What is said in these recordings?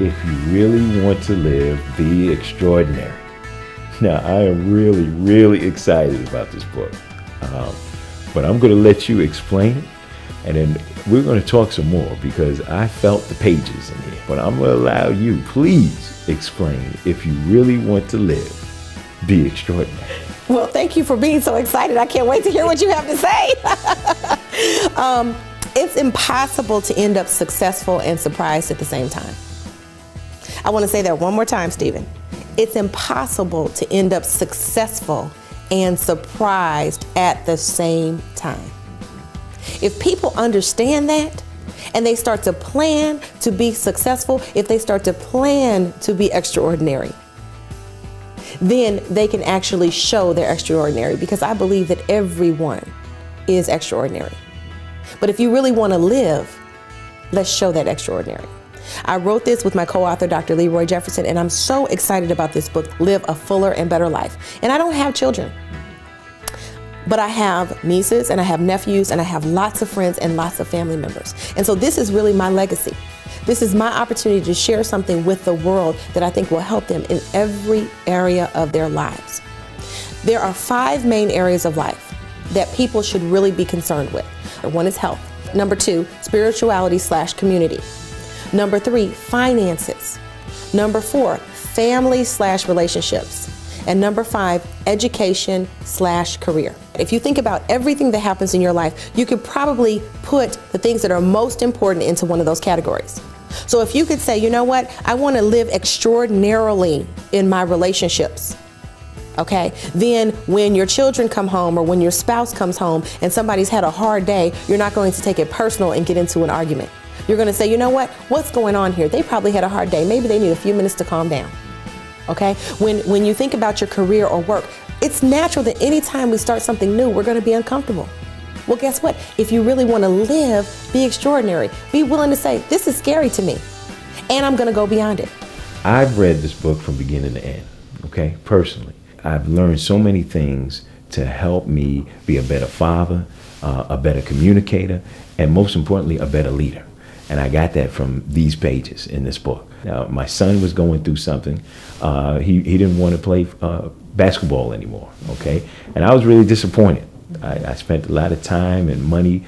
If you really want to live, be extraordinary. Now, I am really, really excited about this book, but I'm going to let you explain it, and then we're going to talk some more because I felt the pages in here. But I'm going to allow you, please explain, if you really want to live, be extraordinary. Well, thank you for being so excited. I can't wait to hear what you have to say. It's impossible to end up successful and surprised at the same time. I want to say that one more time, Stephen. It's impossible to end up successful and surprised at the same time. If people understand that and they start to plan to be successful, if they start to plan to be extraordinary, then they can actually show they're extraordinary, because I believe that everyone is extraordinary. But if you really want to live, let's show that extraordinary. I wrote this with my co-author, Dr. Leroy Jefferson, and I'm so excited about this book, Live a Fuller and Better Life. And I don't have children, but I have nieces and I have nephews and I have lots of friends and lots of family members. And so this is really my legacy. This is my opportunity to share something with the world that I think will help them in every area of their lives. There are 5 main areas of life that people should really be concerned with. One is health. Number 2, spirituality/community. Number 3, finances. Number 4, family/relationships. And number 5, education/career. If you think about everything that happens in your life, you could probably put the things that are most important into one of those categories. So if you could say, you know what, I want to live extraordinarily in my relationships. Okay, then when your children come home or when your spouse comes home and somebody's had a hard day, you're not going to take it personal and get into an argument. You're going to say, you know what, what's going on here? They probably had a hard day. Maybe they need a few minutes to calm down. Okay, when you think about your career or work, it's natural that anytime we start something new, we're going to be uncomfortable. Well, guess what? If you really want to live, be extraordinary. Be willing to say, this is scary to me, and I'm going to go beyond it. I've read this book from beginning to end, okay, personally. I've learned so many things to help me be a better father, a better communicator, and most importantly, a better leader. And I got that from these pages in this book. Now, my son was going through something. He didn't want to play basketball anymore, okay? And I was really disappointed. I spent a lot of time and money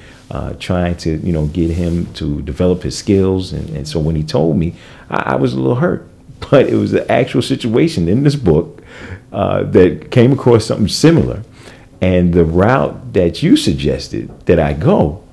trying to, get him to develop his skills. And so when he told me, I was a little hurt. But it was the actual situation in this book that came across something similar. And the route that you suggested that I go,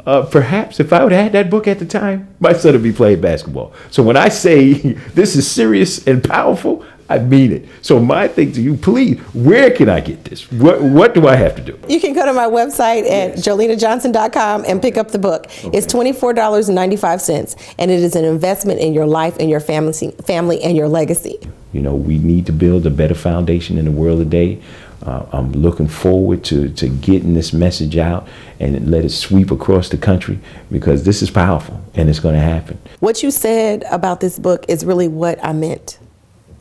perhaps if I would have had that book at the time, my son would be playing basketball. So when I say this is serious and powerful, I mean it. So my thing to you, please, where can I get this? What do I have to do? You can go to my website at jolenajohnson.com and pick up the book. Okay. It's $24.95, and it is an investment in your life and your family and your legacy. We need to build a better foundation in the world today. I'm looking forward to getting this message out and let it sweep across the country, because this is powerful and it's going to happen. What you said about this book is really what I meant.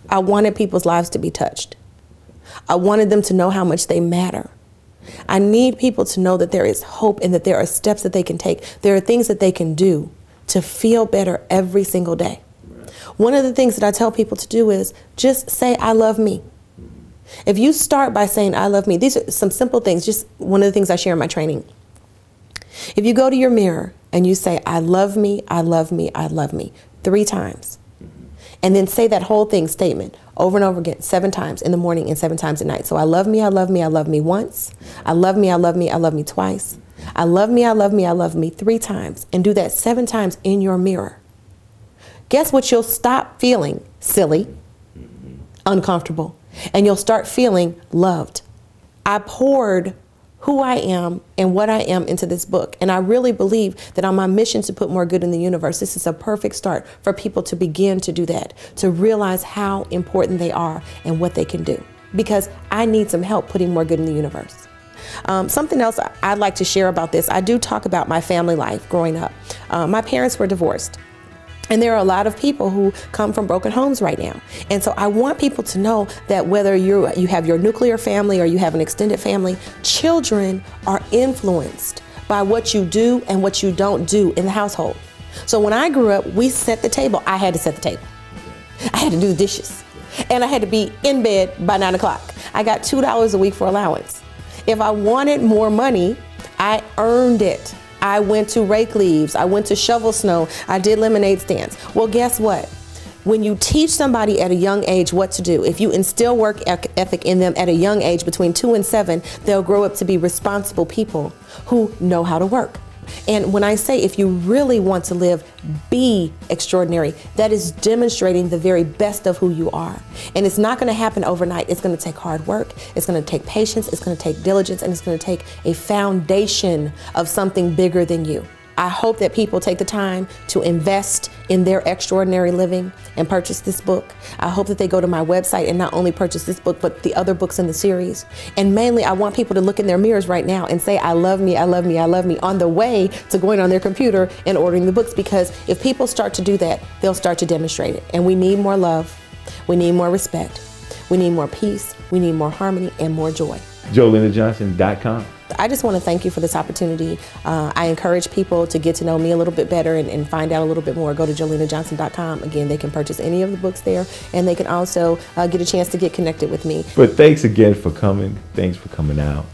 I wanted people's lives to be touched. I wanted them to know how much they matter. I need people to know that there is hope and that there are steps that they can take. There are things that they can do to feel better every single day. One of the things that I tell people to do is just say, I love me. If you start by saying, I love me, these are some simple things, just one of the things I share in my training. If you go to your mirror and you say, I love me, I love me, I love me, 3 times, and then say that whole thing, statement, over and over again, 7 times in the morning and 7 times at night. So I love me, I love me, I love me once. I love me, I love me, I love me twice. I love me, I love me, I love me 3 times. And do that 7 times in your mirror. Guess what? You'll stop feeling silly, uncomfortable, and you'll start feeling loved. I poured who I am and what I am into this book. And I really believe that on my mission to put more good in the universe, this is a perfect start for people to begin to do that, to realize how important they are and what they can do. Because I need some help putting more good in the universe. Something else I'd like to share about this, I do talk about my family life growing up. My parents were divorced. And there are a lot of people who come from broken homes right now. And so I want people to know that whether you have your nuclear family or you have an extended family, children are influenced by what you do and what you don't do in the household. So when I grew up, we set the table. I had to set the table. I had to do the dishes. And I had to be in bed by 9 o'clock. I got $2 a week for allowance. If I wanted more money, I earned it. I went to rake leaves. I went to shovel snow. I did lemonade stands. Well, guess what? When you teach somebody at a young age what to do, if you instill work ethic in them at a young age, between 2 and 7, they'll grow up to be responsible people who know how to work. And when I say if you really want to live, be extraordinary, that is demonstrating the very best of who you are. And it's not going to happen overnight. It's going to take hard work. It's going to take patience. It's going to take diligence. And it's going to take a foundation of something bigger than you. I hope that people take the time to invest in their extraordinary living and purchase this book. I hope that they go to my website and not only purchase this book, but the other books in the series. And mainly, I want people to look in their mirrors right now and say, I love me, I love me, I love me, on the way to going on their computer and ordering the books. Because if people start to do that, they'll start to demonstrate it. And we need more love. We need more respect. We need more peace. We need more harmony and more joy. JoeLenaJohnson.com. I just want to thank you for this opportunity. I encourage people to get to know me a little bit better and find out a little bit more. Go to JoeLenaJohnson.com. Again, they can purchase any of the books there, and they can also get a chance to get connected with me. But thanks again for coming. Thanks for coming out.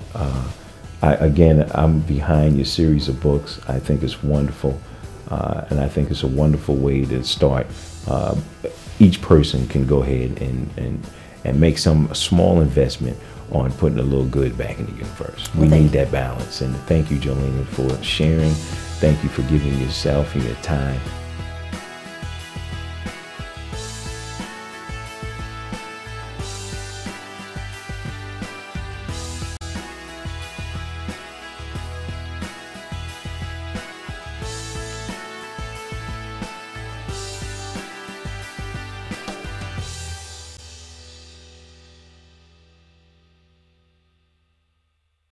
I'm behind your series of books. I think it's wonderful, and I think it's a wonderful way to start. Each person can go ahead and make some small investment on putting a little good back in the universe. We need that balance. And thank you, Jolena, for sharing. Thank you for giving yourself and your time.